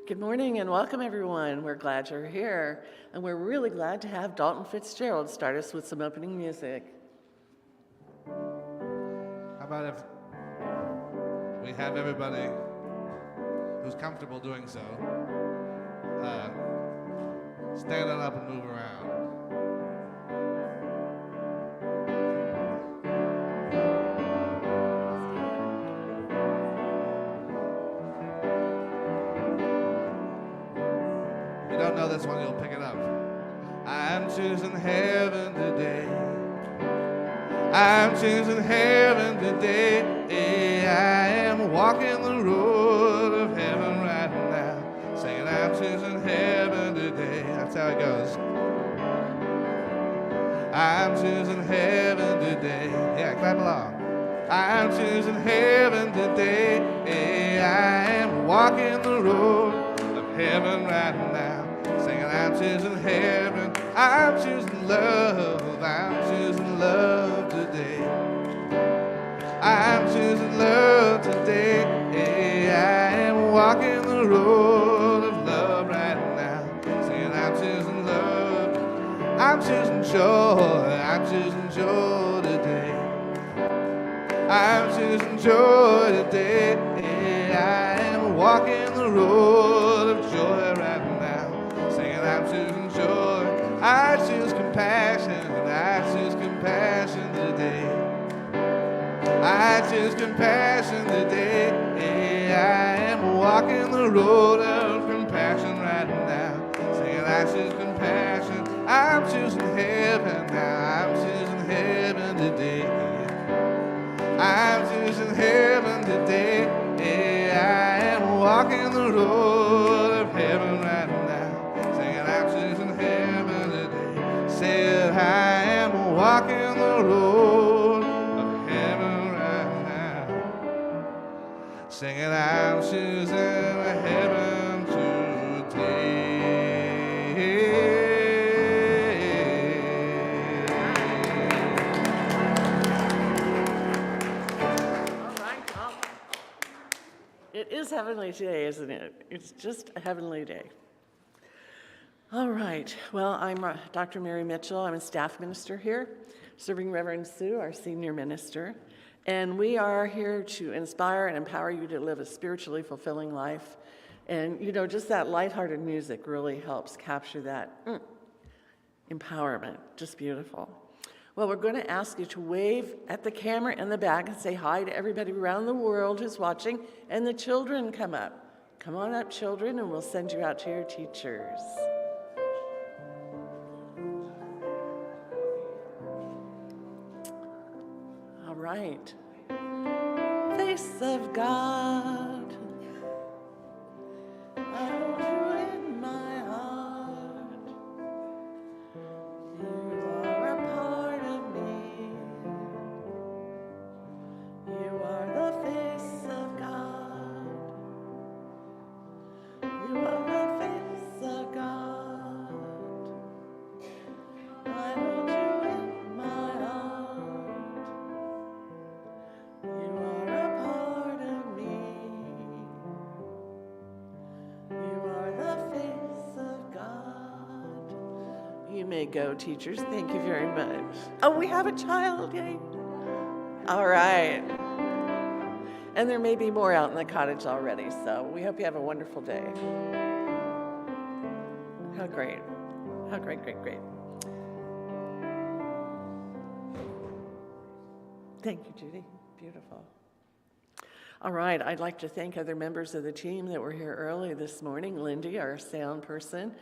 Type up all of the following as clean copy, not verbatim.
Good morning and welcome everyone. We're glad you're here, and we're really glad to have Dalton Fitzgerald start us with some opening music. How about if we have everybody who's comfortable doing so stand up and move around. If you don't know this one, you'll pick it up. I'm choosing heaven today. I'm choosing heaven today. I am walking the road of heaven right now, saying I'm choosing heaven today. That's how it goes. I'm choosing heaven today. Yeah, clap along. I'm choosing heaven today. I am walking the road of heaven right now, saying I'm choosing heaven. I'm choosing love. I'm choosing love today. I'm choosing love today. I am walking the road of love right now, saying I'm choosing love. I'm choosing joy. I'm choosing joy today. I'm choosing joy today. I am walking the road of joy right now, saying I'm choosing joy. I choose compassion. I choose compassion today. I choose compassion today. I am walking the road of compassion right now, saying I choose compassion. I'm choosing heaven now. I'm choosing heaven today. I'm choosing heaven today. I am walking the road of heaven right now, saying I'm choosing heaven today. Said I am walking the road of heaven right now, singing I'm choosing heaven today. It is Heavenly Day, isn't it? It's just a heavenly day. All right. Well, I'm Dr. Mary Mitchell. I'm a staff minister here, serving Reverend Sue, our senior minister. And we are here to inspire and empower you to live a spiritually fulfilling life. And, you know, just that lighthearted music really helps capture that empowerment. Just beautiful. Well, we're going to ask you to wave at the camera in the back and say hi to everybody around the world who's watching, and the children come up. Come on up, children, and we'll send you out to your teachers. All right. Face of God, I hold you in my heart. You are a part of me. You are the face of God. You are the face of God. I hold you in my heart. You are a part of me. You are the face of God. You may go, teachers. Thank you very much. Oh, we have a child, yay. All right. And there may be more out in the cottage already, so we hope you have a wonderful day. How great. How great, great, great. Thank you, Judy. Beautiful. All right, I'd like to thank other members of the team that were here early this morning. Lindy, our sound person.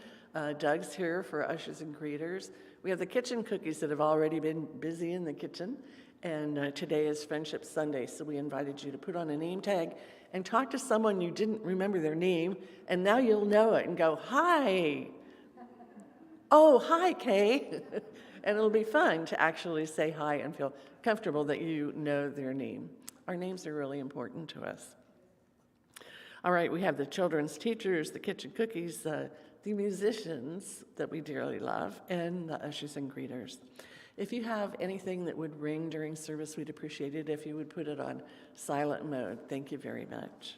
Doug's here for ushers and greeters. We have the kitchen cookies that have already been busy in the kitchen. And today is Friendship Sunday, so we invited you to put on a name tag and talk to someone you didn't remember their name, and now you'll know it and go, hi. Oh, hi, Kay. And it'll be fun to actually say hi and feel comfortable that you know their name. Our names are really important to us. All right, we have the children's teachers, the kitchen cookies, the musicians that we dearly love, and the ushers and greeters. If you have anything that would ring during service, we'd appreciate it if you would put it on silent mode. Thank you very much.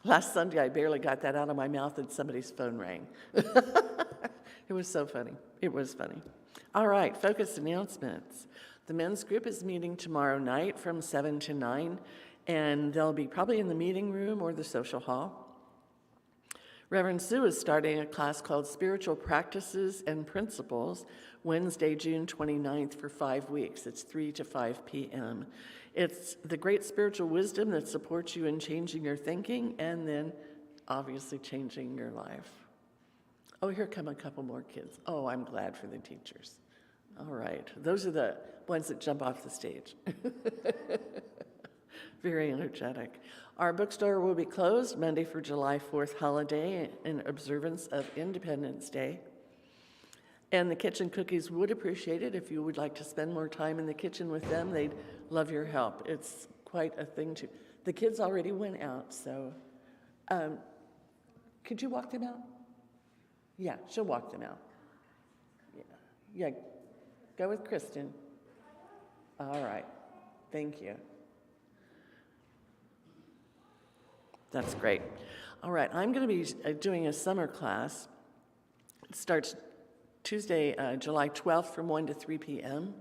Last Sunday, I barely got that out of my mouth and somebody's phone rang. It was so funny. It was funny. All right, focus announcements. The men's group is meeting tomorrow night from 7 to 9, and they'll be probably in the meeting room or the social hall. Reverend Sue is starting a class called Spiritual Practices and Principles, Wednesday, June 29th for 5 weeks. It's 3 to 5 p.m. It's the great spiritual wisdom that supports you in changing your thinking and then obviously changing your life. Oh, here come a couple more kids. Oh, I'm glad for the teachers. All right, those are the ones that jump off the stage. Very energetic. Our bookstore will be closed Monday for July 4th holiday in observance of Independence Day. And the kitchen cookies would appreciate it if you would like to spend more time in the kitchen with them. They'd love your help. It's quite a thing to. The kids already went out, so could you walk them out? Yeah, she'll walk them out. Yeah, go with Kristen. All right, thank you. That's great. All right, I'm going to be doing a summer class. It starts Tuesday, July 12th from 1 to 3 p.m.,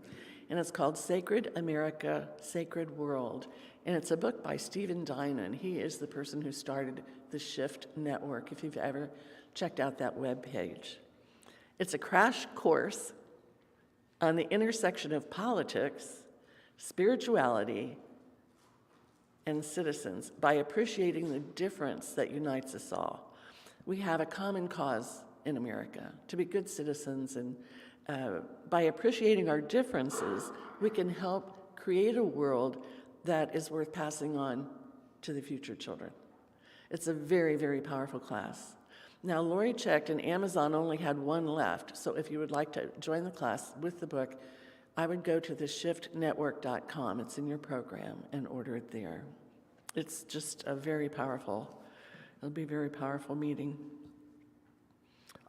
and it's called Sacred America, Sacred World, and it's a book by Stephen Dinan. He is the person who started the Shift Network, if you've ever checked out that webpage. It's a crash course on the intersection of politics, spirituality, and citizens by appreciating the difference that unites us all. We have a common cause in America, to be good citizens, and by appreciating our differences, we can help create a world that is worth passing on to the future children. It's a very, very powerful class. Now, Lori checked, and Amazon only had one left, so if you would like to join the class with the book, I would go to theshiftnetwork.com. It's in your program, and order it there. It's just it'll be a very powerful meeting.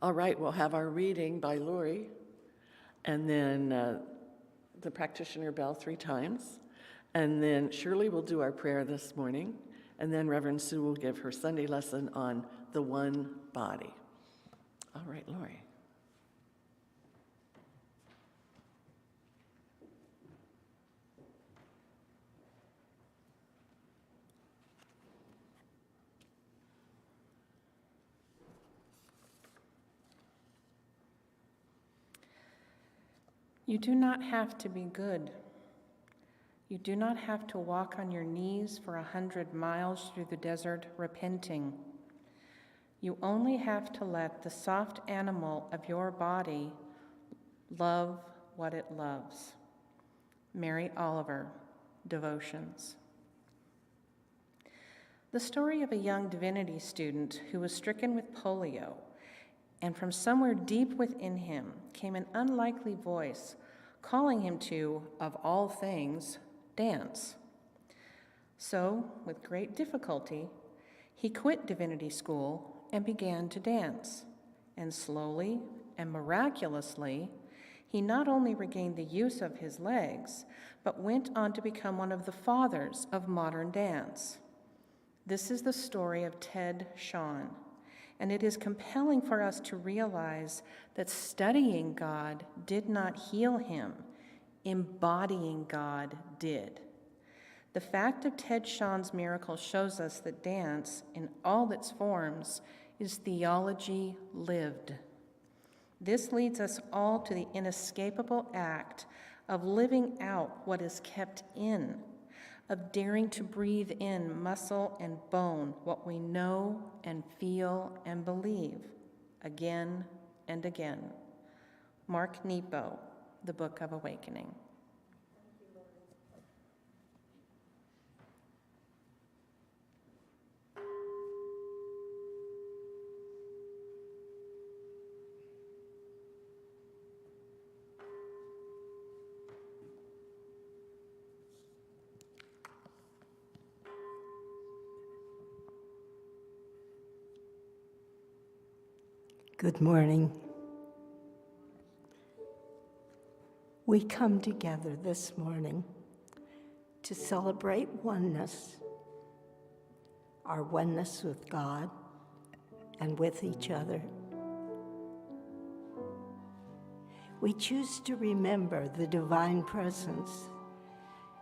All right, we'll have our reading by Lori, and then the practitioner bell 3 times, and then Shirley will do our prayer this morning, and then Reverend Sue will give her Sunday lesson on the one body. All right, Lori. You do not have to be good. You do not have to walk on your knees for 100 miles through the desert repenting. You only have to let the soft animal of your body love what it loves. Mary Oliver, Devotions. The story of a young divinity student who was stricken with polio, and from somewhere deep within him came an unlikely voice calling him to, of all things, dance. So, with great difficulty, he quit divinity school and began to dance. And slowly and miraculously, he not only regained the use of his legs, but went on to become one of the fathers of modern dance. This is the story of Ted Shawn. And it is compelling for us to realize that studying God did not heal him. Embodying God did. The fact of Ted Shawn's miracle shows us that dance, in all its forms, is theology lived. This leads us all to the inescapable act of living out what is kept in, of daring to breathe in muscle and bone what we know and feel and believe, again and again. Mark Nepo, The Book of Awakening. Good morning. We come together this morning to celebrate oneness. our oneness with God and with each other. We choose to remember the divine presence,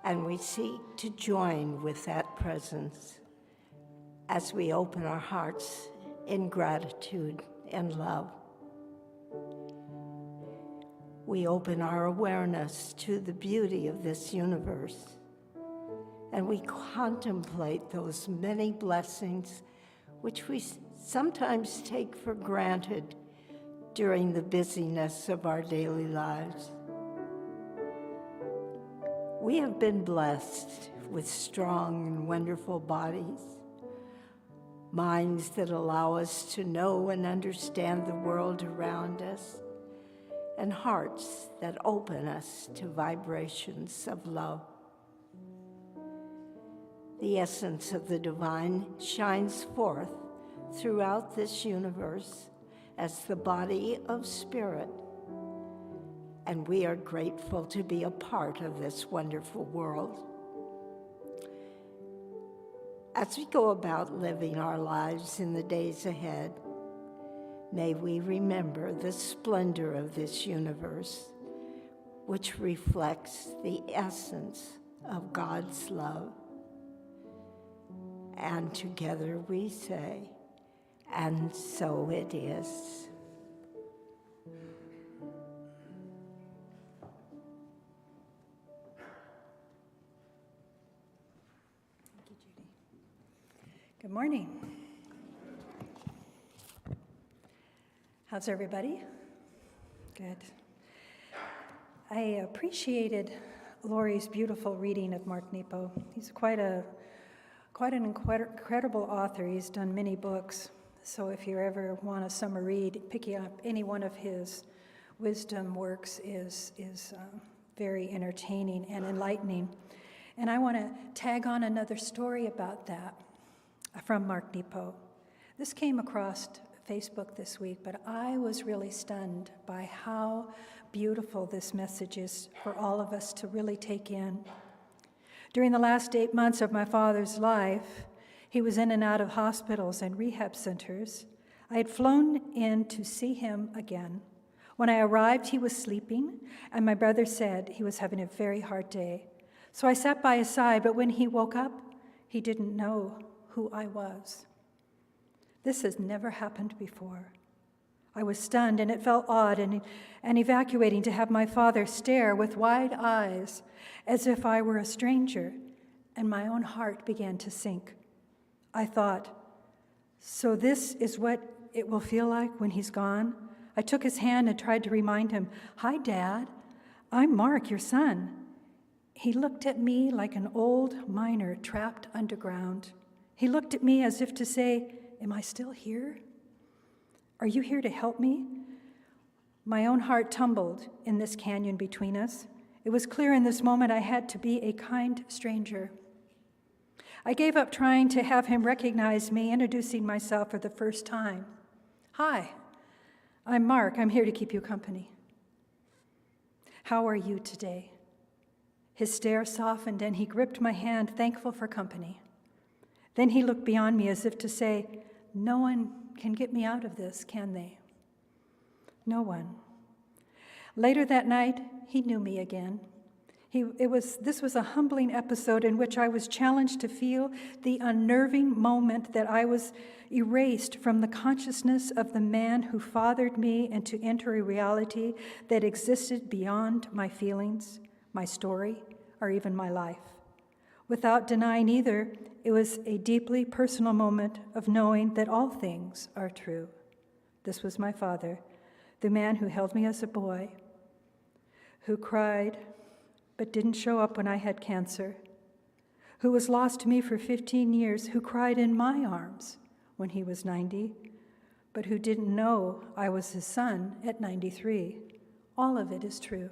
and we seek to join with that presence as we open our hearts in gratitude and love. We open our awareness to the beauty of this universe, and we contemplate those many blessings which we sometimes take for granted during the busyness of our daily lives. We have been blessed with strong and wonderful bodies, minds that allow us to know and understand the world around us, and hearts that open us to vibrations of love. The essence of the divine shines forth throughout this universe as the body of spirit, and we are grateful to be a part of this wonderful world. As we go about living our lives in the days ahead, may we remember the splendor of this universe, which reflects the essence of God's love. And together we say, and so it is. Thank you, Judy. Good morning. How's everybody? Good. I appreciated Lori's beautiful reading of Mark Nepo. He's quite an incredible author. He's done many books. So if you ever want a summer read, picking up any one of his wisdom works is very entertaining and enlightening. And I want to tag on another story about that from Mark Nepo. This came across Facebook this week, but I was really stunned by how beautiful this message is for all of us to really take in. During the last 8 months of my father's life, he was in and out of hospitals and rehab centers. I had flown in to see him again. When I arrived, he was sleeping, and my brother said he was having a very hard day. So I sat by his side, but when he woke up, he didn't know who I was. This has never happened before. I was stunned, and it felt odd and evacuating to have my father stare with wide eyes as if I were a stranger, and my own heart began to sink. I thought, so this is what it will feel like when he's gone? I took his hand and tried to remind him, "Hi, Dad. I'm Mark, your son." He looked at me like an old miner trapped underground. He looked at me as if to say, "Am I still here? Are you here to help me?" My own heart tumbled in this canyon between us. It was clear in this moment I had to be a kind stranger. I gave up trying to have him recognize me, introducing myself for the first time. "Hi, I'm Mark. I'm here to keep you company." "How are you today?" His stare softened and he gripped my hand, thankful for company. Then he looked beyond me as if to say, "No one can get me out of this, can they?" No one. Later that night, he knew me again. This was a humbling episode in which I was challenged to feel the unnerving moment that I was erased from the consciousness of the man who fathered me and to enter a reality that existed beyond my feelings, my story, or even my life. Without denying either, it was a deeply personal moment of knowing that all things are true. This was my father, the man who held me as a boy, who cried but didn't show up when I had cancer, who was lost to me for 15 years, who cried in my arms when he was 90, but who didn't know I was his son at 93. All of it is true.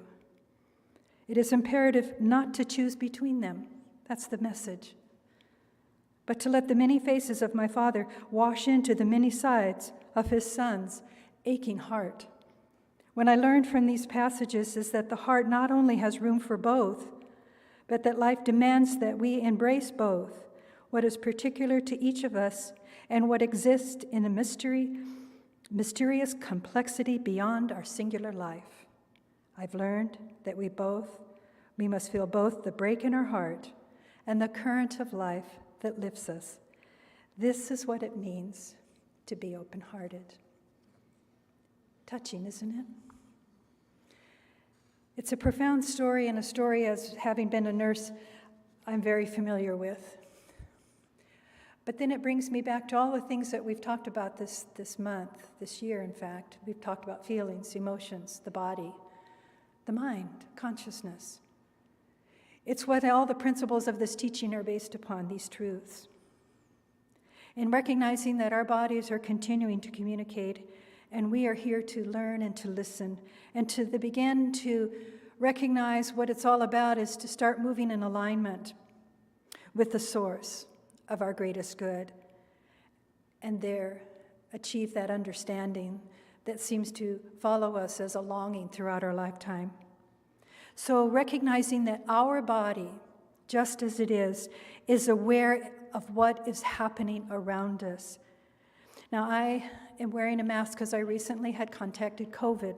It is imperative not to choose between them. That's the message. But to let the many faces of my father wash into the many sides of his son's aching heart. When I learned from these passages is that the heart not only has room for both, but that life demands that we embrace both what is particular to each of us, and what exists in a mysterious complexity beyond our singular life. I've learned that we must feel both the break in our heart and the current of life that lifts us. This is what it means to be open-hearted. Touching, isn't it? It's a profound story, and a story, as having been a nurse, I'm very familiar with. But then it brings me back to all the things that we've talked about this month, this year, in fact. We've talked about feelings, emotions, the body, the mind, consciousness. It's what all the principles of this teaching are based upon, these truths. In recognizing that our bodies are continuing to communicate, and we are here to learn and to listen, and to begin to recognize what it's all about is to start moving in alignment with the source of our greatest good, and there achieve that understanding that seems to follow us as a longing throughout our lifetime. So recognizing that our body, just as it is aware of what is happening around us. Now, I am wearing a mask because I recently had contacted COVID.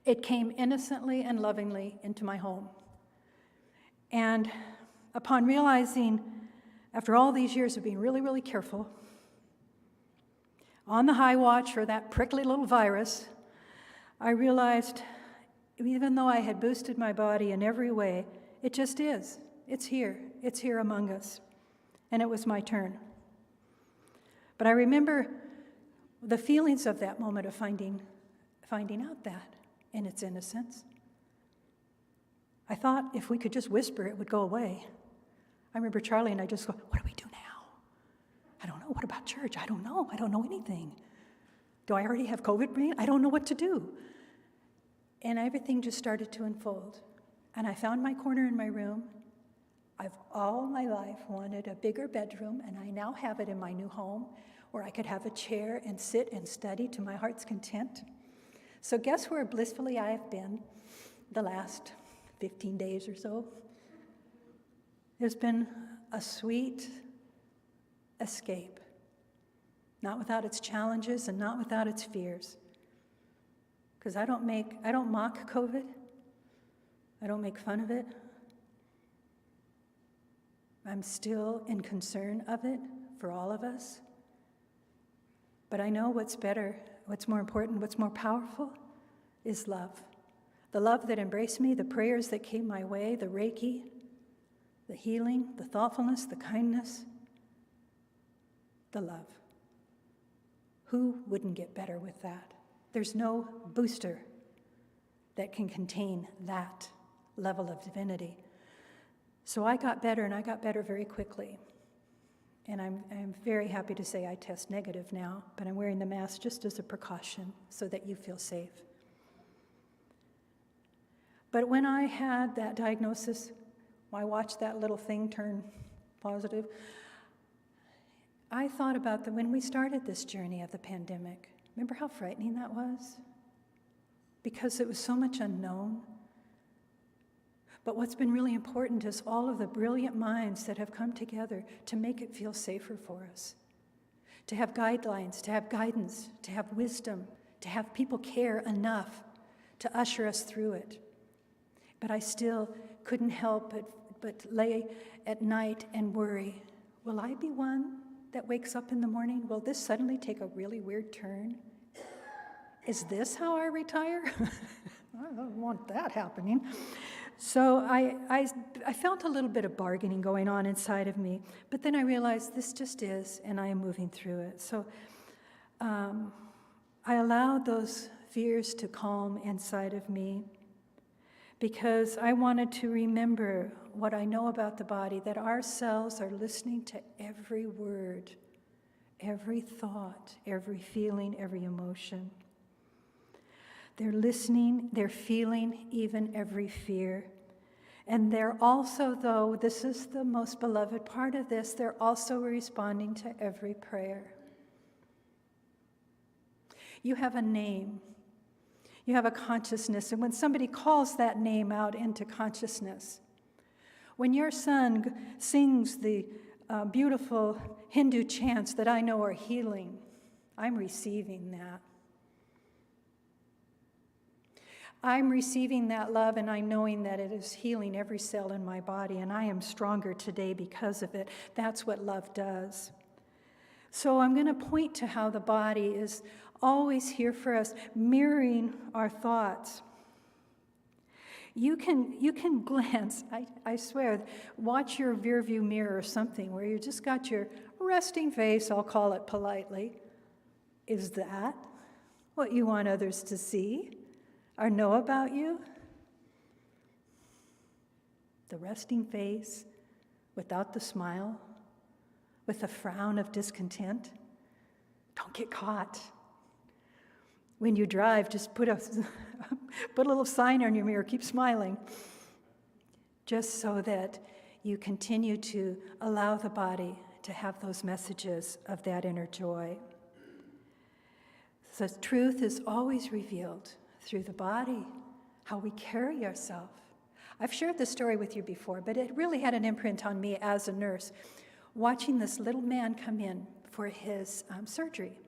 It came innocently and lovingly into my home. And upon realizing, after all these years of being really, really careful, on the high watch for that prickly little virus, I realized, even though I had boosted my body in every way, it just is. It's here among us. And it was my turn. But I remember the feelings of that moment of finding out that in its innocence. I thought if we could just whisper, it would go away. I remember Charlie and I just go, what do we do now? I don't know. What about church? I don't know. I don't know anything. Do I already have COVID brain? I don't know what to do. And everything just started to unfold. And I found my corner in my room. I've all my life wanted a bigger bedroom, and I now have it in my new home where I could have a chair and sit and study to my heart's content. So guess where blissfully I have been the last 15 days or so? There's been a sweet escape, not without its challenges and not without its fears. Because I don't mock COVID. I don't make fun of it. I'm still in concern of it for all of us. But I know what's better, what's more important, what's more powerful is love. The love that embraced me, the prayers that came my way, the Reiki, the healing, the thoughtfulness, the kindness, the love. Who wouldn't get better with that? There's no booster that can contain that level of divinity. So I got better, and I got better very quickly. And I'm very happy to say I test negative now, but I'm wearing the mask just as a precaution so that you feel safe. But when I had that diagnosis, I watched that little thing turn positive, I thought about when we started this journey of the pandemic. Remember how frightening that was? Because it was so much unknown. But what's been really important is all of the brilliant minds that have come together to make it feel safer for us, to have guidelines, to have guidance, to have wisdom, to have people care enough to usher us through it. But I still couldn't help but lay at night and worry, will I be one that wakes up in the morning? Will this suddenly take a really weird turn? Is this how I retire? I don't want that happening. So I felt a little bit of bargaining going on inside of me, but then I realized this just is, and I am moving through it. So I allowed those fears to calm inside of me because I wanted to remember what I know about the body, that our cells are listening to every word, every thought, every feeling, every emotion. They're listening, they're feeling even every fear. And they're also, though, this is the most beloved part of this, they're also responding to every prayer. You have a name. You have a consciousness. And when somebody calls that name out into consciousness, when your son sings the beautiful Hindu chants that I know are healing. I'm receiving that. I'm receiving that love, and I'm knowing that it is healing every cell in my body, and I am stronger today because of it. That's what love does. So I'm going to point to how the body is always here for us, mirroring our thoughts. You can glance, I swear, watch your rear view mirror or something where you just got your resting face, I'll call it politely. Is that what you want others to see or know about you? The resting face without the smile, with a frown of discontent? Don't get caught. When you drive, just put a little sign on your mirror, keep smiling, just so that you continue to allow the body to have those messages of that inner joy. So truth is always revealed through the body, how we carry ourselves. I've shared this story with you before, but it really had an imprint on me as a nurse, watching this little man come in for his surgery.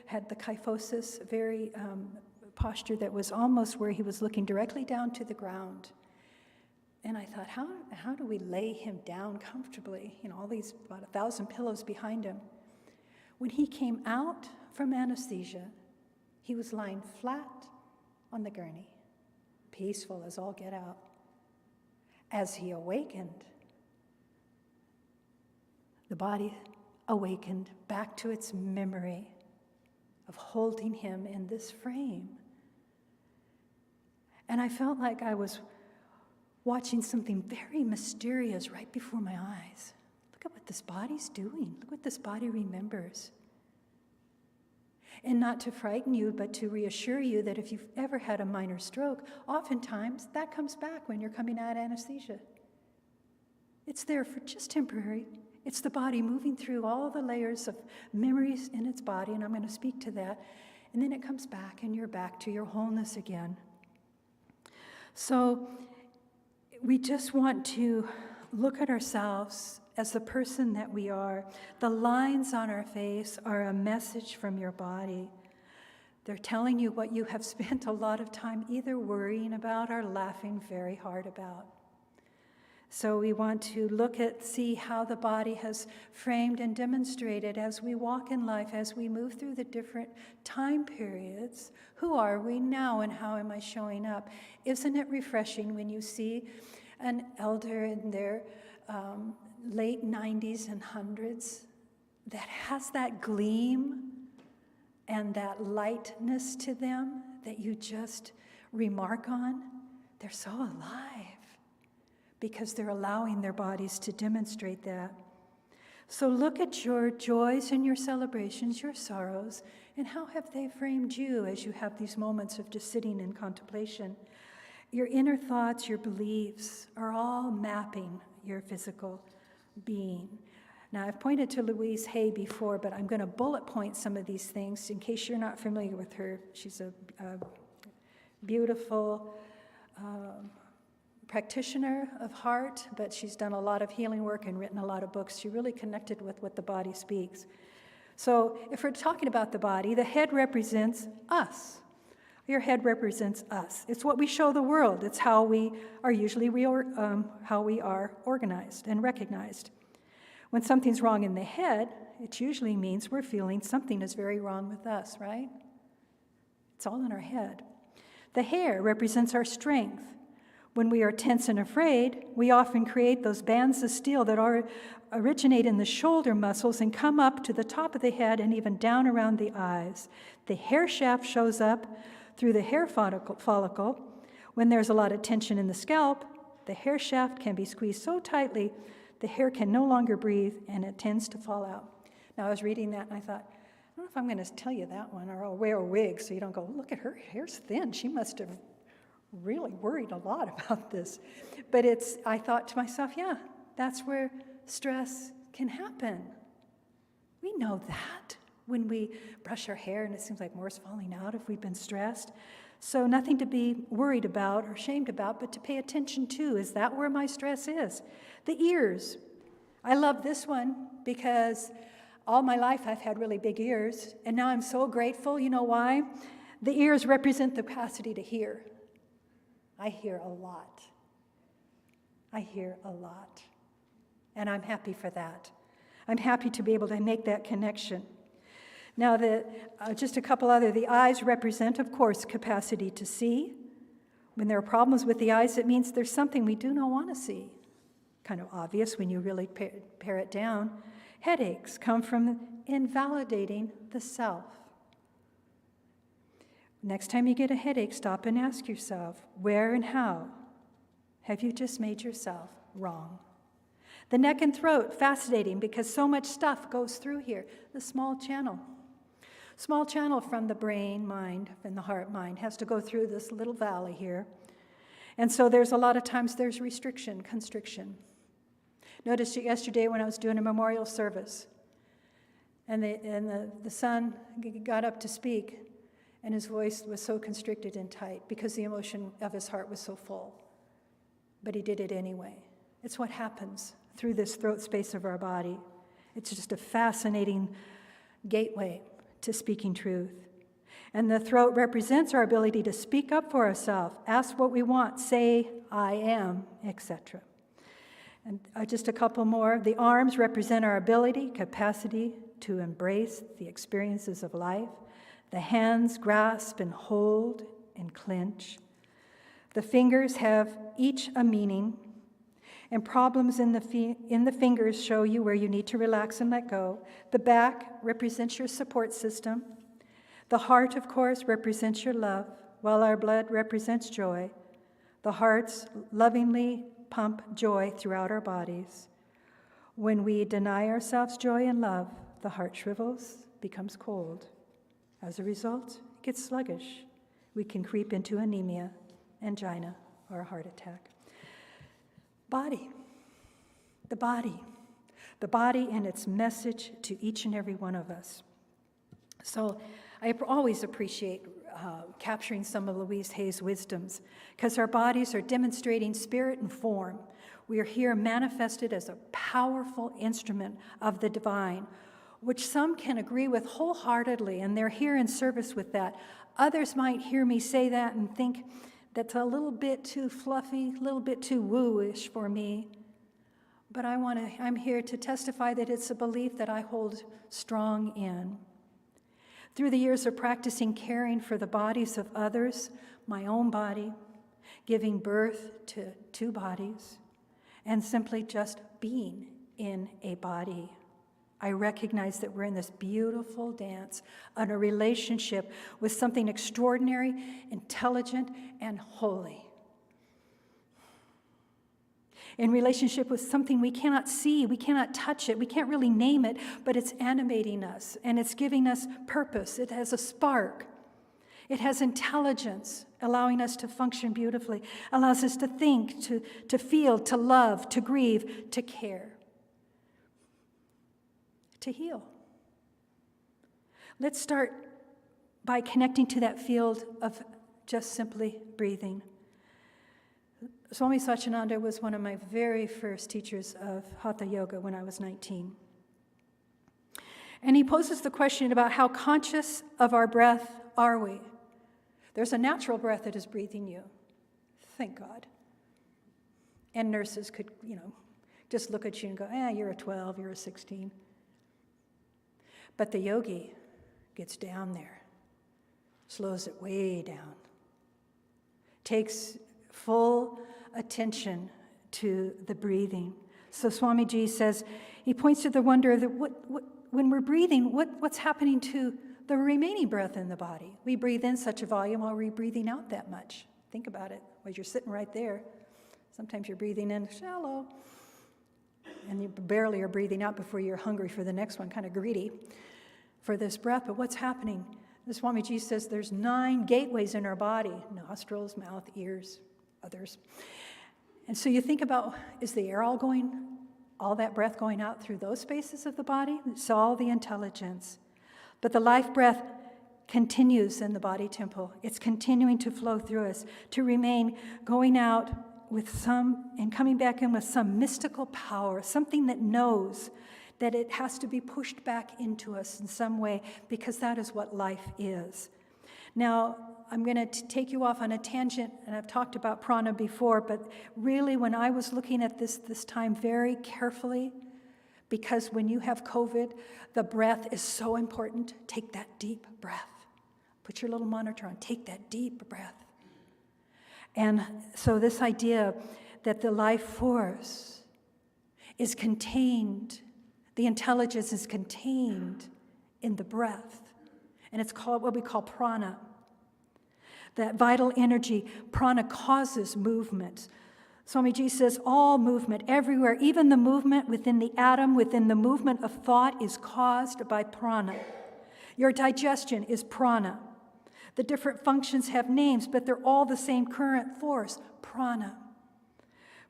Had the kyphosis, very posture that was almost where he was looking directly down to the ground. And I thought, how do we lay him down comfortably? All these, about 1,000 pillows behind him. When he came out from anesthesia, he was lying flat on the gurney, peaceful as all get out. As he awakened, the body awakened back to its memory of holding him in this frame. And I felt like I was watching something very mysterious right before my eyes. Look at what this body's doing. Look what this body remembers. And not to frighten you, but to reassure you that if you've ever had a minor stroke, oftentimes that comes back when you're coming out of anesthesia. It's there for just temporary. It's the body moving through all the layers of memories in its body, and I'm going to speak to that. And then it comes back, and you're back to your wholeness again. So we just want to look at ourselves as the person that we are. The lines on our face are a message from your body. They're telling you what you have spent a lot of time either worrying about or laughing very hard about. So we want to see how the body has framed and demonstrated as we walk in life, as we move through the different time periods. Who are we now and how am I showing up? Isn't it refreshing when you see an elder in their late 90s and hundreds that has that gleam and that lightness to them that you just remark on? They're so alive, because they're allowing their bodies to demonstrate that. So look at your joys and your celebrations, your sorrows, and how have they framed you as you have these moments of just sitting in contemplation. Your inner thoughts, your beliefs are all mapping your physical being. Now, I've pointed to Louise Hay before, but I'm going to bullet point some of these things in case you're not familiar with her. She's a beautiful practitioner of heart, but she's done a lot of healing work and written a lot of books. She really connected with what the body speaks. So if we're talking about the body, the head represents us. Your head represents us. It's what we show the world. It's how we are usually how we are organized and recognized. When something's wrong in the head, it usually means we're feeling something is very wrong with us, right? It's all in our head. The hair represents our strength. When we are tense and afraid, we often create those bands of steel that originate in the shoulder muscles and come up to the top of the head and even down around the eyes. The hair shaft shows up through the hair follicle. When there's a lot of tension in the scalp, the hair shaft can be squeezed so tightly the hair can no longer breathe and it tends to fall out. Now, I was reading that and I thought, I don't know if I'm going to tell you that one, or I'll wear a wig so you don't go, look at her hair's thin. She must have really worried a lot about this. But I thought to myself, yeah, that's where stress can happen. We know that when we brush our hair and it seems like more's falling out if we've been stressed. So nothing to be worried about or ashamed about, but to pay attention to. Is that where my stress is? The ears. I love this one because all my life I've had really big ears, and now I'm so grateful. You know why? The ears represent the capacity to hear. I hear a lot. I hear a lot. And I'm happy for that. I'm happy to be able to make that connection. Now, just a couple other. The eyes represent, of course, capacity to see. When there are problems with the eyes, it means there's something we do not want to see. Kind of obvious when you really pare it down. Headaches come from invalidating the self. Next time you get a headache, stop and ask yourself, where and how have you just made yourself wrong? The neck and throat, fascinating because so much stuff goes through here. The small channel. Small channel from the brain, mind, and the heart, mind, has to go through this little valley here. And so there's a lot of times there's restriction, constriction. Noticed it yesterday when I was doing a memorial service. And the son got up to speak, and his voice was so constricted and tight because the emotion of his heart was so full. But he did it anyway. It's what happens through this throat space of our body. It's just a fascinating gateway to speaking truth. And the throat represents our ability to speak up for ourselves, ask what we want, say, I am, etc. And just a couple more. The arms represent our ability, capacity to embrace the experiences of life. The hands grasp and hold and clench. The fingers have each a meaning, and problems in the fingers show you where you need to relax and let go. The back represents your support system. The heart, of course, represents your love, while our blood represents joy. The hearts lovingly pump joy throughout our bodies. When we deny ourselves joy and love, the heart shrivels, becomes cold. As a result, it gets sluggish. We can creep into anemia, angina, or a heart attack. Body. The body. The body and its message to each and every one of us. So I always appreciate capturing some of Louise Hay's wisdoms because our bodies are demonstrating spirit and form. We are here manifested as a powerful instrument of the divine, which some can agree with wholeheartedly, and they're here in service with that. Others might hear me say that and think that's a little bit too fluffy, a little bit too woo-ish for me. But I'm here to testify that it's a belief that I hold strong in. Through the years of practicing caring for the bodies of others, my own body, giving birth to two bodies, and simply just being in a body, I recognize that we're in this beautiful dance on a relationship with something extraordinary, intelligent, and holy. In relationship with something we cannot see, we cannot touch it, we can't really name it, but it's animating us and it's giving us purpose. It has a spark. It has intelligence, allowing us to function beautifully, allows us to think, to feel, to love, to grieve, to care, to heal. Let's start by connecting to that field of just simply breathing. Swami Satchidananda was one of my very first teachers of Hatha Yoga when I was 19. And he poses the question about how conscious of our breath are we? There's a natural breath that is breathing you. Thank God. And nurses could, just look at you and go, you're a 12, you're a 16. But the yogi gets down there, slows it way down, takes full attention to the breathing. So Swamiji says, he points to the wonder of when we're breathing, what's happening to the remaining breath in the body? We breathe in such a volume while we're breathing out that much. Think about it. While you're sitting right there, sometimes you're breathing in shallow, and you barely are breathing out before you're hungry for the next one, kind of greedy for this breath. But what's happening? The Swamiji says there's 9 gateways in our body: nostrils, mouth, ears, others. And so you think about, is the air all that breath going out through those spaces of the body? It's all the intelligence. But the life breath continues in the body temple. It's continuing to flow through us, to remain going out coming back in with some mystical power, something that knows that it has to be pushed back into us in some way, because that is what life is. Now, I'm going to take you off on a tangent, and I've talked about prana before, but really when I was looking at this time very carefully, because when you have COVID, the breath is so important. Take that deep breath. Put your little monitor on. Take that deep breath. And so this idea that the life force is contained, the intelligence is contained in the breath. And it's called what we call prana. That vital energy, prana causes movement. Swamiji says all movement, everywhere, even the movement within the atom, within the movement of thought, is caused by prana. Your digestion is prana. The different functions have names, but they're all the same current force, prana.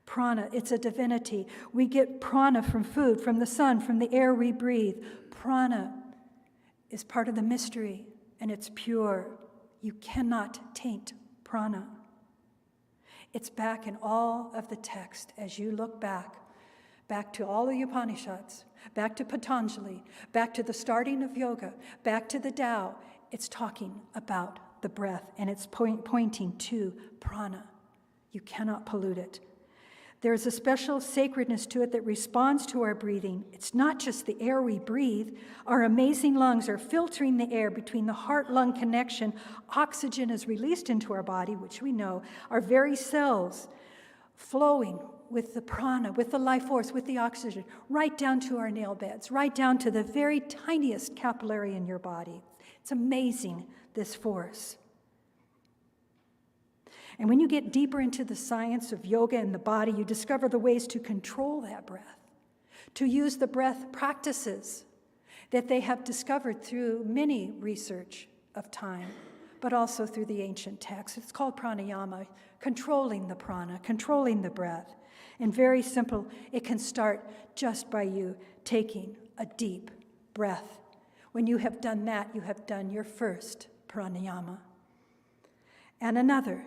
Prana, it's a divinity. We get prana from food, from the sun, from the air we breathe. Prana is part of the mystery, and it's pure. You cannot taint prana. It's back in all of the text as you look back to all the Upanishads, back to Patanjali, back to the starting of yoga, back to the Tao. It's talking about the breath, and it's pointing to prana. You cannot pollute it. There's a special sacredness to it that responds to our breathing. It's not just the air we breathe. Our amazing lungs are filtering the air between the heart-lung connection. Oxygen is released into our body, which we know. Our very cells flowing with the prana, with the life force, with the oxygen, right down to our nail beds, right down to the very tiniest capillary in your body. It's amazing, this force. And when you get deeper into the science of yoga and the body, you discover the ways to control that breath, to use the breath practices that they have discovered through many research of time, but also through the ancient texts. It's called pranayama, controlling the prana, controlling the breath. And very simple, it can start just by you taking a deep breath. When you have done that, you have done your first pranayama. And another.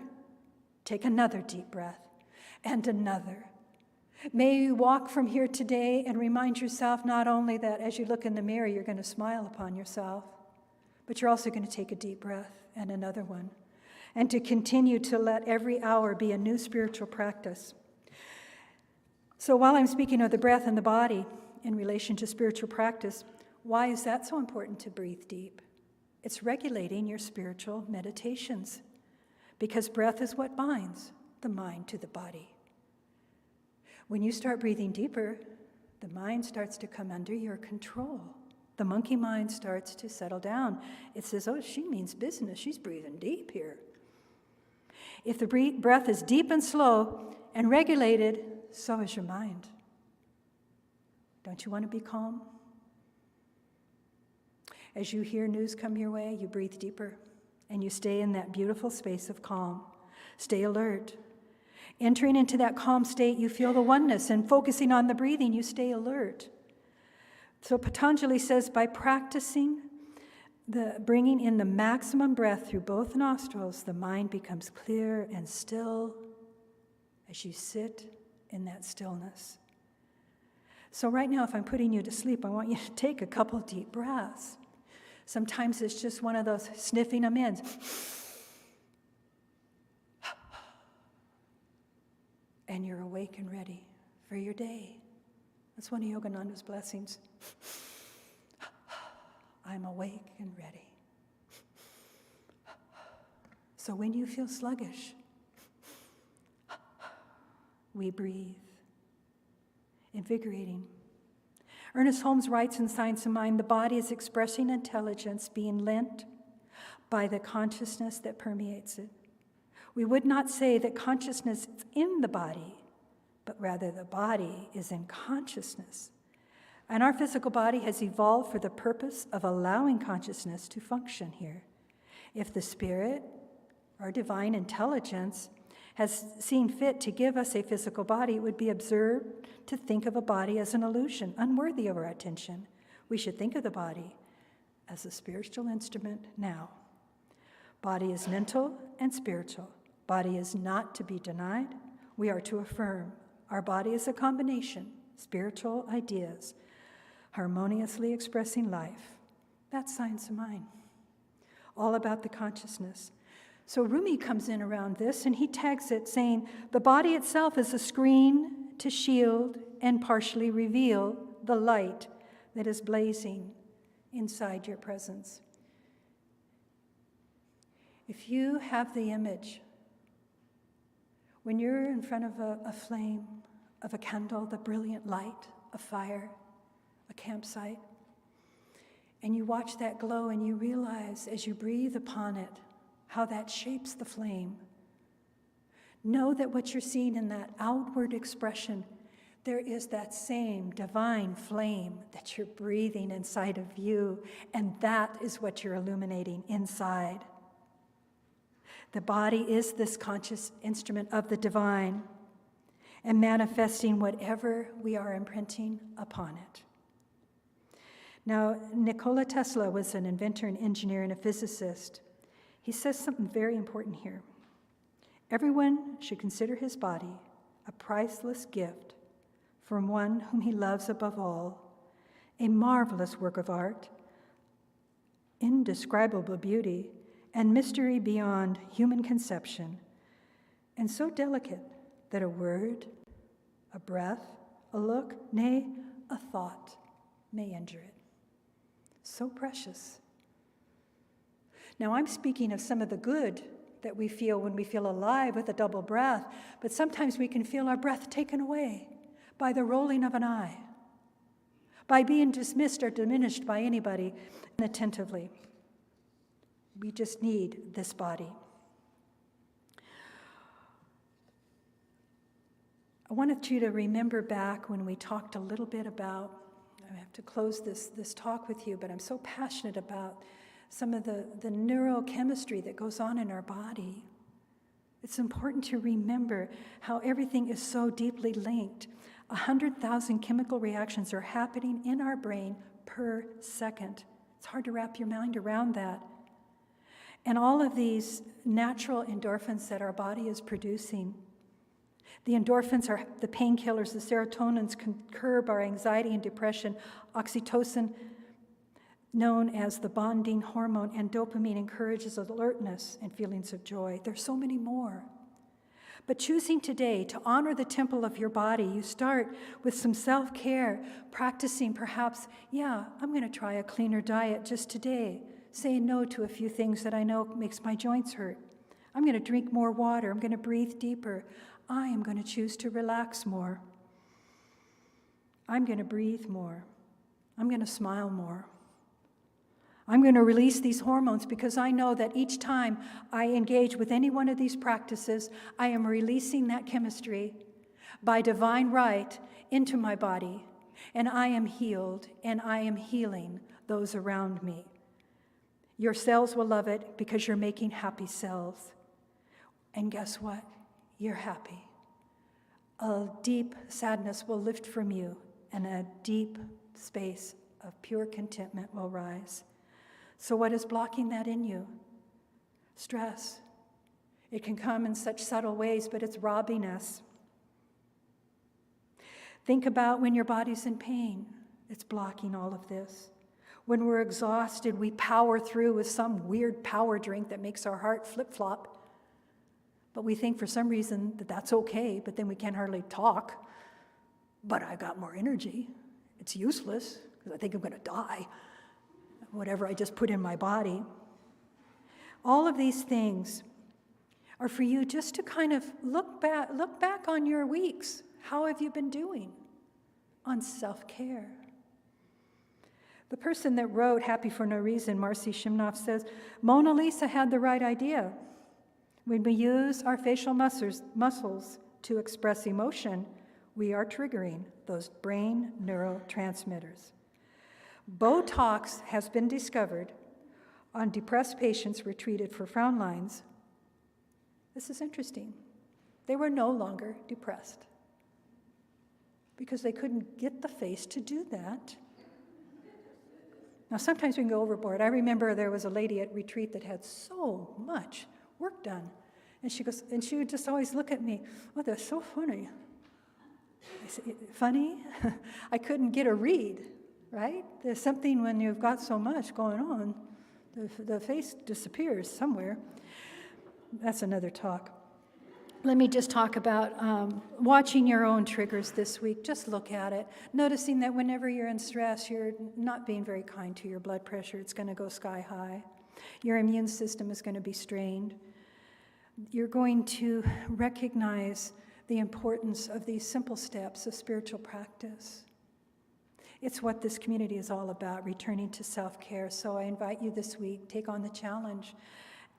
Take another deep breath, and another. May you walk from here today and remind yourself not only that as you look in the mirror, you're going to smile upon yourself, but you're also going to take a deep breath and another one, and to continue to let every hour be a new spiritual practice. So while I'm speaking of the breath and the body in relation to spiritual practice, why is that so important to breathe deep? It's regulating your spiritual meditations. Because breath is what binds the mind to the body. When you start breathing deeper, the mind starts to come under your control. The monkey mind starts to settle down. It says, oh, she means business. She's breathing deep here. If the breath is deep and slow and regulated, so is your mind. Don't you want to be calm? As you hear news come your way, you breathe deeper. And you stay in that beautiful space of calm. Stay alert. Entering into that calm state, you feel the oneness, and focusing on the breathing, you stay alert. So Patanjali says by practicing bringing in the maximum breath through both nostrils, the mind becomes clear and still as you sit in that stillness. So right now, if I'm putting you to sleep, I want you to take a couple deep breaths. Sometimes it's just one of those sniffing them in. And you're awake and ready for your day. That's one of Yogananda's blessings. I'm awake and ready. So when you feel sluggish, we breathe. Invigorating. Ernest Holmes writes in Science of Mind, the body is expressing intelligence being lent by the consciousness that permeates it. We would not say that consciousness is in the body, but rather the body is in consciousness. And our physical body has evolved for the purpose of allowing consciousness to function here. If the spirit, or divine intelligence, has seen fit to give us a physical body, it would be absurd to think of a body as an illusion, unworthy of our attention. We should think of the body as a spiritual instrument now. Body is mental and spiritual. Body is not to be denied we are to affirm our body is a combination, spiritual ideas, harmoniously expressing life. That's science of mind, all about the consciousness. So Rumi comes in around this and he tags it saying, the body itself is a screen to shield and partially reveal the light that is blazing inside your presence. If you have the image, when you're in front of a flame, of a candle, the brilliant light, a fire, a campsite, and you watch that glow and you realize as you breathe upon it how that shapes the flame, know that what you're seeing in that outward expression, there is that same divine flame that you're breathing inside of you, and that is what you're illuminating inside. The body is this conscious instrument of the divine and manifesting whatever we are imprinting upon it. Now, Nikola Tesla was an inventor, an engineer, and a physicist. He says something very important here. Everyone should consider his body a priceless gift from one whom he loves above all, a marvelous work of art, indescribable beauty, and mystery beyond human conception, and so delicate that a word, a breath, a look, nay, a thought may injure it. So precious. Now, I'm speaking of some of the good that we feel when we feel alive with a double breath, but sometimes we can feel our breath taken away by the rolling of an eye, by being dismissed or diminished by anybody inattentively. We just need this body. I wanted you to remember back when we talked a little bit about, I have to close this talk with you, but I'm so passionate about some of the neurochemistry that goes on in our body. It's important to remember how everything is so deeply linked. 100,000 chemical reactions are happening in our brain per second. It's hard to wrap your mind around that. And all of these natural endorphins that our body is producing, the endorphins are the painkillers, the serotonins can curb our anxiety and depression, oxytocin, known as the bonding hormone, and dopamine encourages alertness and feelings of joy. There's so many more. But choosing today to honor the temple of your body, you start with some self-care, practicing perhaps, I'm going to try a cleaner diet just today, saying no to a few things that I know makes my joints hurt. I'm going to drink more water. I'm going to breathe deeper. I am going to choose to relax more. I'm going to breathe more. I'm going to smile more. I'm going to release these hormones because I know that each time I engage with any one of these practices, I am releasing that chemistry by divine right into my body, and I am healed, and I am healing those around me. Your cells will love it because you're making happy cells. And guess what? You're happy. A deep sadness will lift from you, and a deep space of pure contentment will rise. So what is blocking that in you? Stress. It can come in such subtle ways, but it's robbing us. Think about when your body's in pain. It's blocking all of this. When we're exhausted, we power through with some weird power drink that makes our heart flip-flop. But we think for some reason that that's okay, but then we can't hardly talk. But I got more energy. It's useless because I think I'm going to die. Whatever I just put in my body. All of these things are for you just to kind of look back on your weeks. How have you been doing on self-care? The person that wrote Happy for No Reason, Marcy Shimoff, says, Mona Lisa had the right idea. When we use our facial muscles to express emotion, we are triggering those brain neurotransmitters. Botox has been discovered on depressed patients who were treated for frown lines. This is interesting. They were no longer depressed because they couldn't get the face to do that. Now, sometimes we can go overboard. I remember there was a lady at retreat that had so much work done, And she would just always look at me, oh, that's so funny. I said, funny? I couldn't get a read, right? There's something when you've got so much going on, the face disappears somewhere. That's another talk. Let me just talk about watching your own triggers this week. Just look at it. Noticing that whenever you're in stress, you're not being very kind to your blood pressure. It's going to go sky high. Your immune system is going to be strained. You're going to recognize the importance of these simple steps of spiritual practice. It's what this community is all about, returning to self-care. So I invite you this week, take on the challenge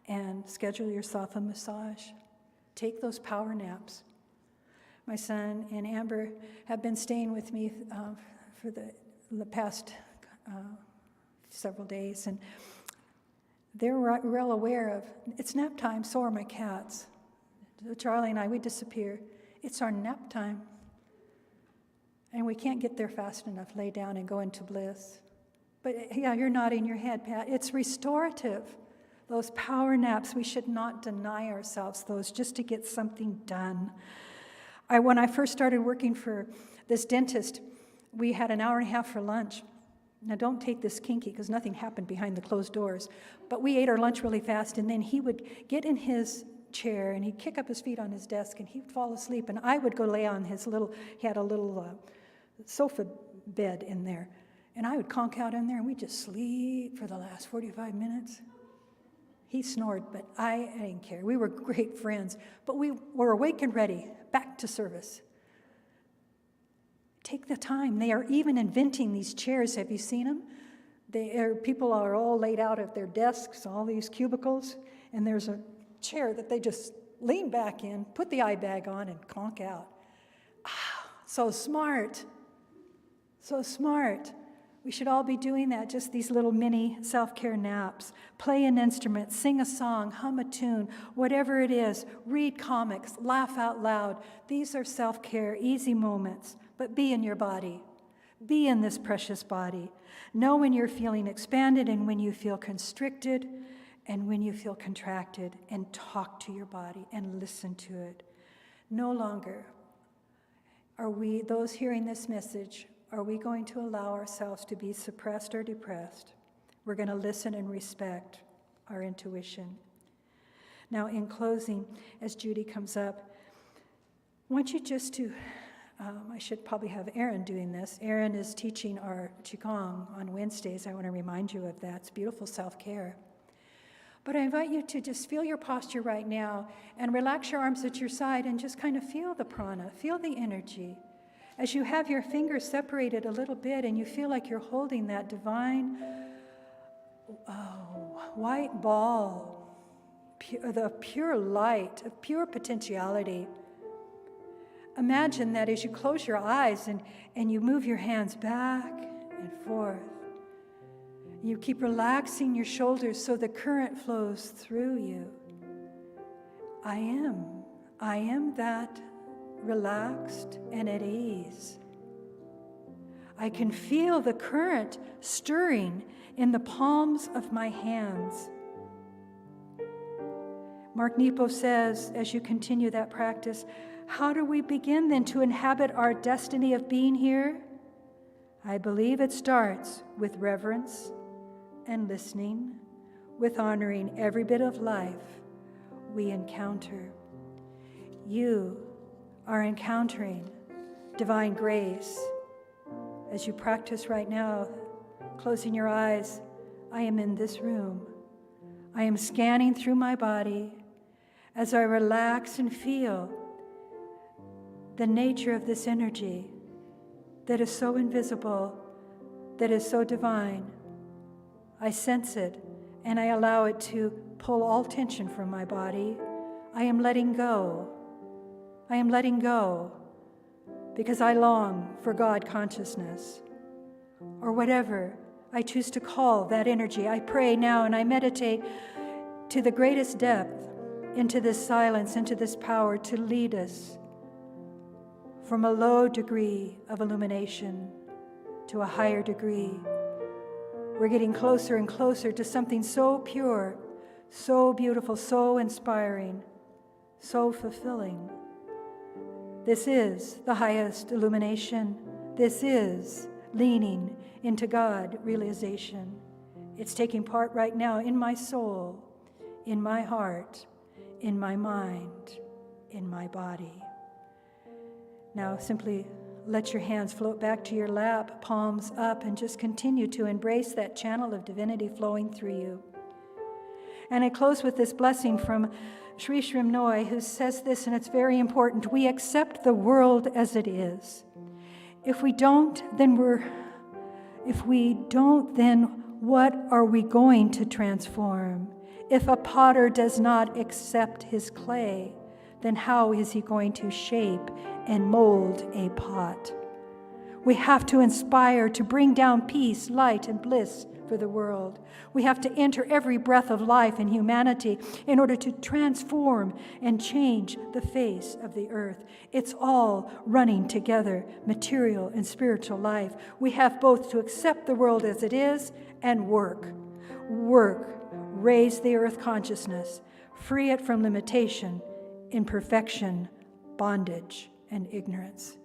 and schedule yourself a massage. Take those power naps. My son and Amber have been staying with me for the past several days, and they're real aware of, it's nap time, so are my cats. Charlie and I, we disappear. It's our nap time. And we can't get there fast enough, lay down and go into bliss. But yeah, you're nodding your head, Pat. It's restorative. Those power naps, we should not deny ourselves those just to get something done. When I first started working for this dentist, we had an hour and a half for lunch. Now, don't take this kinky, because nothing happened behind the closed doors. But we ate our lunch really fast, and then he would get in his chair, and he'd kick up his feet on his desk, and he'd fall asleep, and I would go lay on he had a little sofa bed in there, and I would conk out in there, and we'd just sleep for the last 45 minutes. He snored, but I didn't care. We were great friends, but we were awake and ready, back to service. Take the time. They are even inventing these chairs. Have you seen them? People are all laid out at their desks, all these cubicles, and there's a chair that they just lean back in, put the eye bag on, and conk out. So smart. So smart. We should all be doing that, just these little mini self-care naps. Play an instrument, sing a song, hum a tune, whatever it is. Read comics, laugh out loud. These are self-care, easy moments. But be in your body. Be in this precious body. Know when you're feeling expanded and when you feel constricted and when you feel contracted, and talk to your body and listen to it. No longer are we, those hearing this message, are we going to allow ourselves to be suppressed or depressed? We're going to listen and respect our intuition. Now, in closing, as Judy comes up, I want you just to, I should probably have Erin doing this. Erin is teaching our Qigong on Wednesdays. I want to remind you of that. It's beautiful self-care. But I invite you to just feel your posture right now and relax your arms at your side and just kind of feel the prana, feel the energy. As you have your fingers separated a little bit and you feel like you're holding that divine white ball, the pure light of pure potentiality. Imagine that as you close your eyes and you move your hands back and forth. You keep relaxing your shoulders so the current flows through you. I am that relaxed and at ease. I can feel the current stirring in the palms of my hands. Mark Nepo says, as you continue that practice, how do we begin then to inhabit our destiny of being here? I believe it starts with reverence and listening, with honoring every bit of life we encounter. You are encountering divine grace. As you practice right now, closing your eyes, I am in this room. I am scanning through my body as I relax and feel the nature of this energy that is so invisible, that is so divine. I sense it, and I allow it to pull all tension from my body. I am letting go. I am letting go because I long for God consciousness, or whatever I choose to call that energy. I pray now and I meditate to the greatest depth into this silence, into this power to lead us from a low degree of illumination to a higher degree. We're getting closer and closer to something so pure, so beautiful, so inspiring. so fulfilling. This is the highest illumination. This is leaning into God realization. It's taking part right now in my soul, in my heart, in my mind, in my body. Now simply let your hands float back to your lap, palms up, and just continue to embrace that channel of divinity flowing through you. And I close with this blessing from Sri Srimnoy, who says this, and it's very important. We accept the world as it is. If we don't, then what are we going to transform? If a potter does not accept his clay, then how is he going to shape and mold a pot? We have to inspire to bring down peace, light, and bliss for the world. We have to enter every breath of life in humanity in order to transform and change the face of the earth. It's all running together, material and spiritual life. We have both to accept the world as it is and work. Raise the earth consciousness, free it from limitation, imperfection, bondage, and ignorance.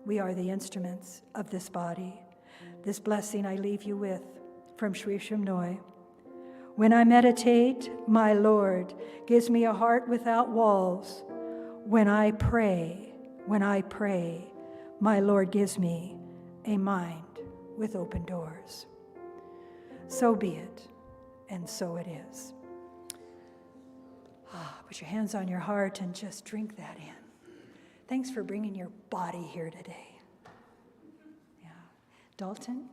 We are the instruments of this body. This blessing I leave you with from Sri Srimnoy. When I meditate, my Lord gives me a heart without walls. When I pray, my Lord gives me a mind with open doors. So be it, and so it is. Put your hands on your heart and just drink that in. Thanks for bringing your body here today. Yeah. Dalton?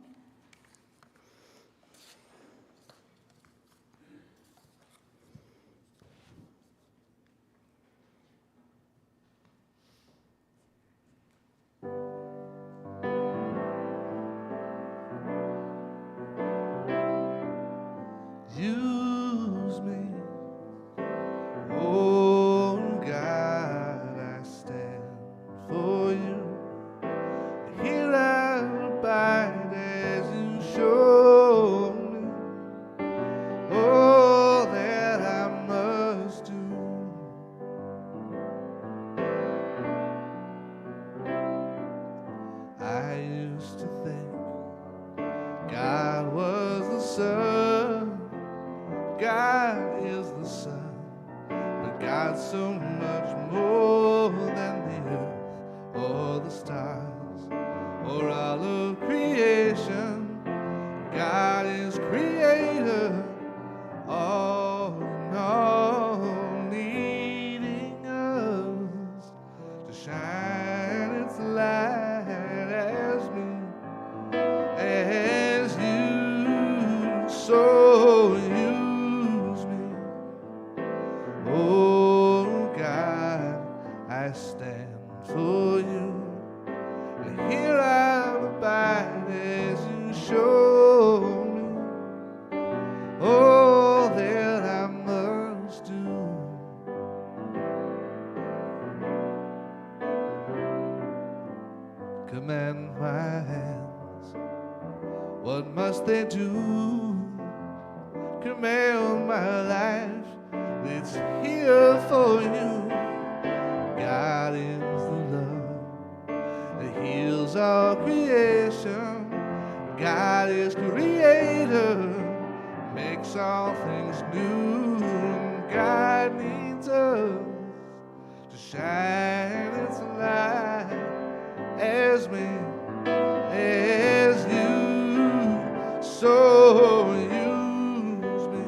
Use me, oh God, I stand for you. Here I abide as you show me all that I must do. I used to think God was the sun, God is the sun, but God's so much more than the earth or the stars or all of creation. God is creator, all in all, needing us to shine its light as me, as you. So use me, oh God, I stand for you. And here I abide as you show me all that I must do. Command my hands, what must they do? Command my life, it's here for you. God is the love that heals all creation. God is creator, makes all things new. God needs us to shine its light as me, as you. So use me,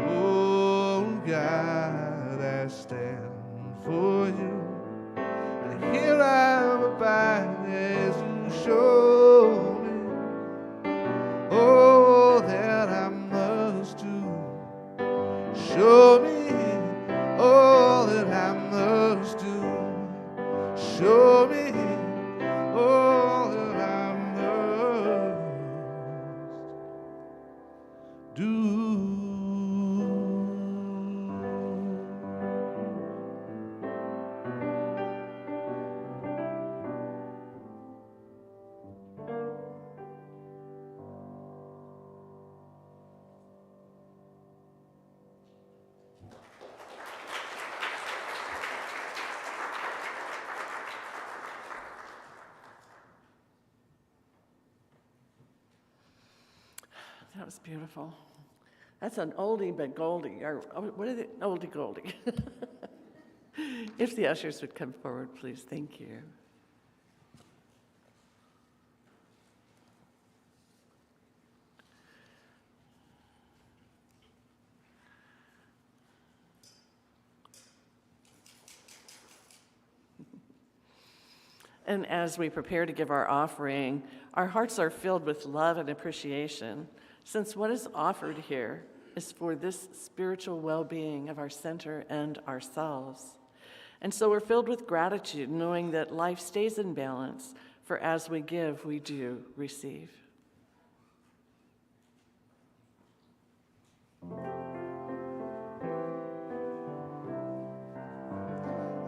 oh God, I stand for you. And here I abide as you show me all that I must do. Show me all that I must do. Show me all that I must do. That was beautiful. That's an oldie but goldie, or what is it? Oldie goldie. If the ushers would come forward, please. Thank you. And as we prepare to give our offering, our hearts are filled with love and appreciation, since what is offered here is for this spiritual well-being of our center and ourselves. And so we're filled with gratitude, knowing that life stays in balance, for as we give, we do receive.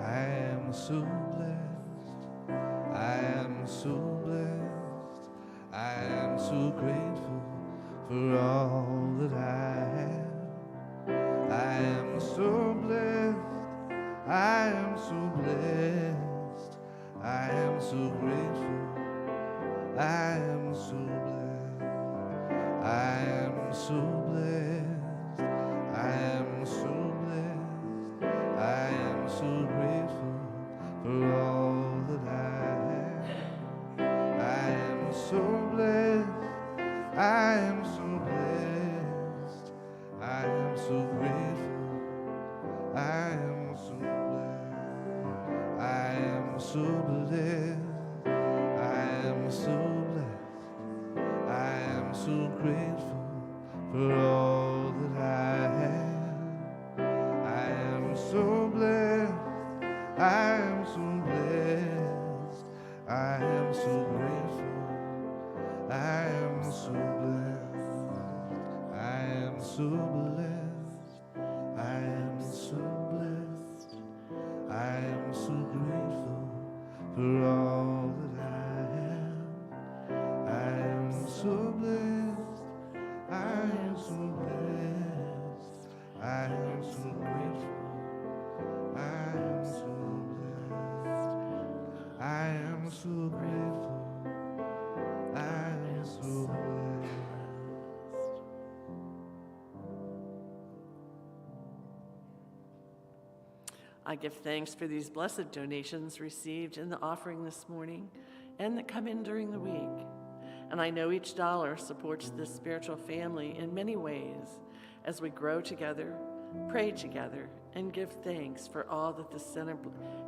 I am so blessed. I am so blessed. I am so grateful for all that I have. I am so blessed. I am so blessed. I am so grateful. I am so blessed. I am so blessed. I am so blessed. I am so grateful for all that I have. I am so blessed. I am so blessed. I am so grateful. I am so blessed. I am so blessed. I am so blessed. I am so grateful for all that I have. I am so blessed. I am so blessed. I am so grateful. I am so blessed. I am so blessed. I am so blessed. I am so grateful for all that I have. I am so blessed. I am so blessed. I am so grateful. I am so blessed. I am so grateful. I am so blessed. I give thanks for these blessed donations received in the offering this morning and that come in during the week. And I know each dollar supports this spiritual family in many ways as we grow together, pray together, and give thanks for all that the center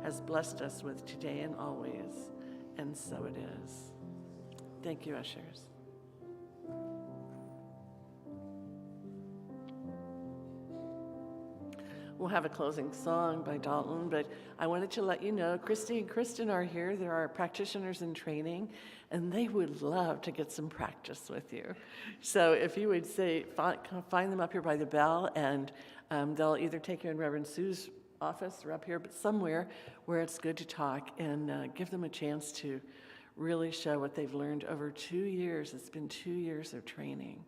has blessed us with today and always. And so it is. Thank you, ushers. We'll have a closing song by Dalton, but I wanted to let you know Christy and Kristen are here. They're our practitioners in training, and they would love to get some practice with you. So if you would say, find them up here by the bell, and they'll either take you in Reverend Sue's office or up here, but somewhere where it's good to talk, and give them a chance to really show what they've learned over 2 years. It's been 2 years of training.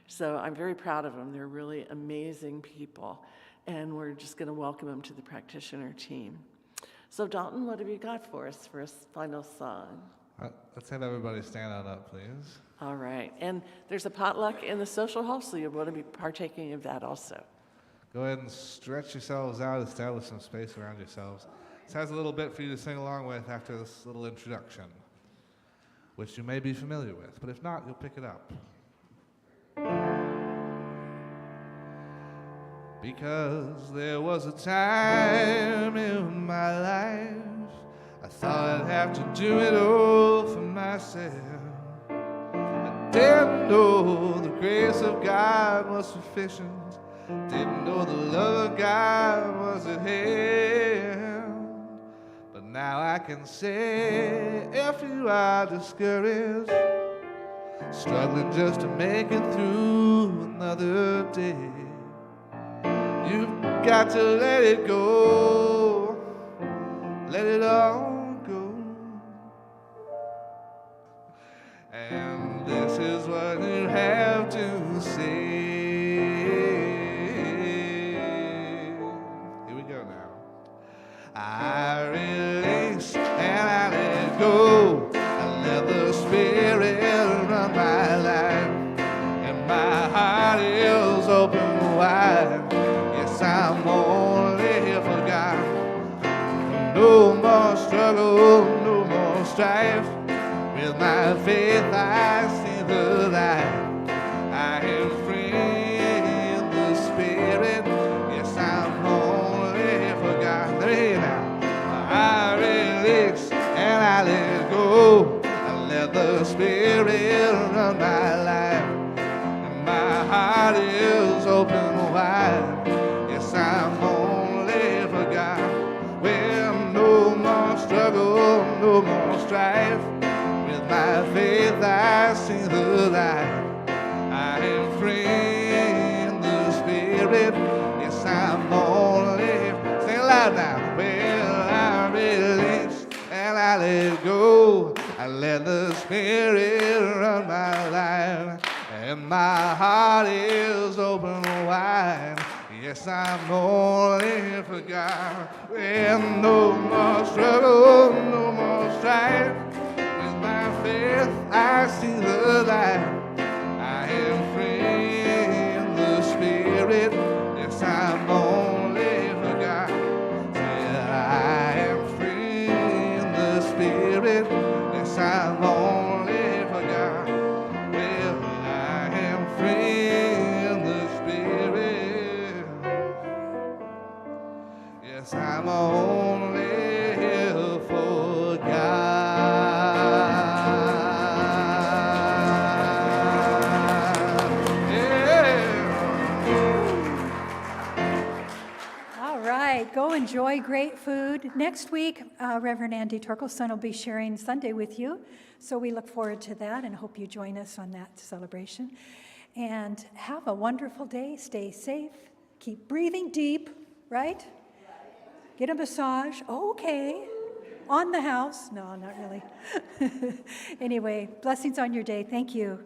So I'm very proud of them. They're really amazing people. And we're just going to welcome them to the practitioner team. So Dalton, what have you got for us for a final song? Let's have everybody stand on up, please. All right. And there's a potluck in the social hall, so you'll want to be partaking of that also. Go ahead and stretch yourselves out, establish some space around yourselves. This has a little bit for you to sing along with after this little introduction, which you may be familiar with, but if not, you'll pick it up. Because there was a time in my life I thought I'd have to do it all for myself. I didn't know the grace of God was sufficient. Didn't know the love of God was at hand. But now I can say, if you are discouraged, struggling just to make it through another day, you've got to let it go, let it all go. And this is what you have to say. Here we go now. I release and I let go. I let the Spirit run my life and my no more struggle, no more strife. With my faith I see the light. I am free in the Spirit. Yes, I'm only for God. Let me hear you now. I release and I let go. I let the Spirit run my life. And my heart is open wide. Yes, I'm only for God. Well, no more struggle, no more strife. With my faith I see the light. I am free in the Spirit. Yes, I'm only. Sing it loud now. Well, I release and I let go. I let the Spirit run my life. And my heart is open wide. Yes, I'm only for God. Well, no more struggle, no more strife. With my faith I see the light. I am free in the Spirit. Yes, I'm only for God. Said I am free in the Spirit. Yes, I'm only for God. Well, I am free in the Spirit. Yes, I'm only for God. All right, go enjoy great food. Next week, Reverend Andy Torkelson will be sharing Sunday with you, so we look forward to that and hope you join us on that celebration. And have a wonderful day. Stay safe. Keep breathing deep, right? Get a massage. Oh, okay. On the house. No, not really. Anyway, blessings on your day. Thank you.